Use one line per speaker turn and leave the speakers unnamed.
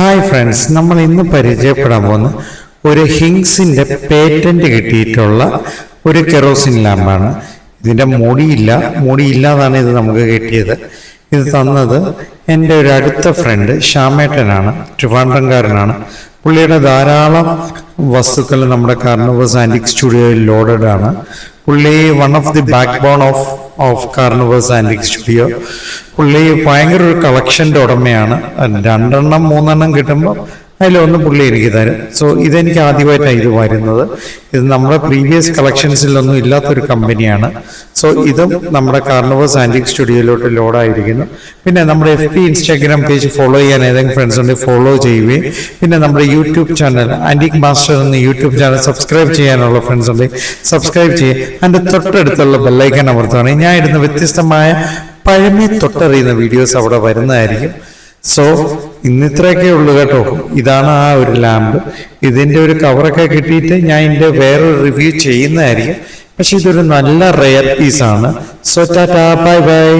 Hi friends, നമ്മൾ ഇന്ന് പരിചയപ്പെടാൻ പോകുന്ന ഒരു ഹിങ്സിന്റെ പേറ്റന്റ് കിട്ടിയിട്ടുള്ള ഒരു കെറോസിൻ ലാമ്പാണ്. ഇതിന്റെ മുടിയില്ലാതാണ് ഇത് നമുക്ക് കിട്ടിയത്. ഇത് തന്നത് എൻ്റെ ഒരു അടുത്ത ഫ്രണ്ട് ശ്യാമേട്ടനാണ്, ട്രിവാൻഡ്രംകാരനാണ്. പുള്ളിയുടെ ധാരാളം വസ്തുക്കൾ നമ്മുടെ കാർണിവേഴ്സ് ആന്റിക് സ്റ്റുഡിയോയിൽ ലോഡഡ് ആണ്. പുള്ളി one of the backbone of carnivores antique studio. പുള്ളി ഭയങ്കര ഒരു കളക്ഷൻ്റെ ഉടമയാണ്. 2-3 കിട്ടുമ്പോൾ അതിലൊന്ന് പുള്ളി എനിക്ക് തരും. സോ ഇതെനിക്ക് ആദ്യമായിട്ടാണ് ഇത് വരുന്നത്. ഇത് നമ്മുടെ പ്രീവിയസ് കളക്ഷൻസിലൊന്നും ഇല്ലാത്തൊരു കമ്പനിയാണ്. സോ ഇതും നമ്മുടെ കാർണിവേഴ്സ് ആന്റിക് സ്റ്റുഡിയോയിലോട്ട് ലോഡായിരിക്കുന്നു. പിന്നെ നമ്മുടെ FB ഇൻസ്റ്റാഗ്രാം പേജ് ഫോളോ ചെയ്യാൻ ഏതെങ്കിലും ഫ്രണ്ട്സ് ഉണ്ടെങ്കിൽ ഫോളോ ചെയ്യുകയും, പിന്നെ നമ്മുടെ യൂട്യൂബ് ചാനൽ ആന്റിക് മാസ്റ്റർ എന്ന യൂട്യൂബ് ചാനൽ സബ്സ്ക്രൈബ് ചെയ്യാനുള്ള ഫ്രണ്ട്സ് ഉണ്ടെങ്കിൽ സബ്സ്ക്രൈബ് ചെയ്യുക. അതിൻ്റെ തൊട്ടടുത്തുള്ള ബെല്ലൈക്കൺ അമർത്തുകയാണെങ്കിൽ ഞാൻ ഇടുന്ന വ്യത്യസ്തമായ പഴമയെ തൊട്ടറിയുന്ന വീഡിയോസ് അവിടെ വരുന്നതായിരിക്കും. സോ ഇന്നിത്രയൊക്കെ ഉള്ളു കേട്ടോ. ഇതാണ് ആ ഒരു ലാമ്പ്. ഇതിൻ്റെ ഒരു കവറൊക്കെ കിട്ടിയിട്ട് ഞാൻ ഇതിൻ്റെ വേറൊരു റിവ്യൂ ചെയ്യുന്നതായിരിക്കും. പക്ഷെ ഇതൊരു നല്ല റെയർ പീസാണ്. So Tata, bye bye.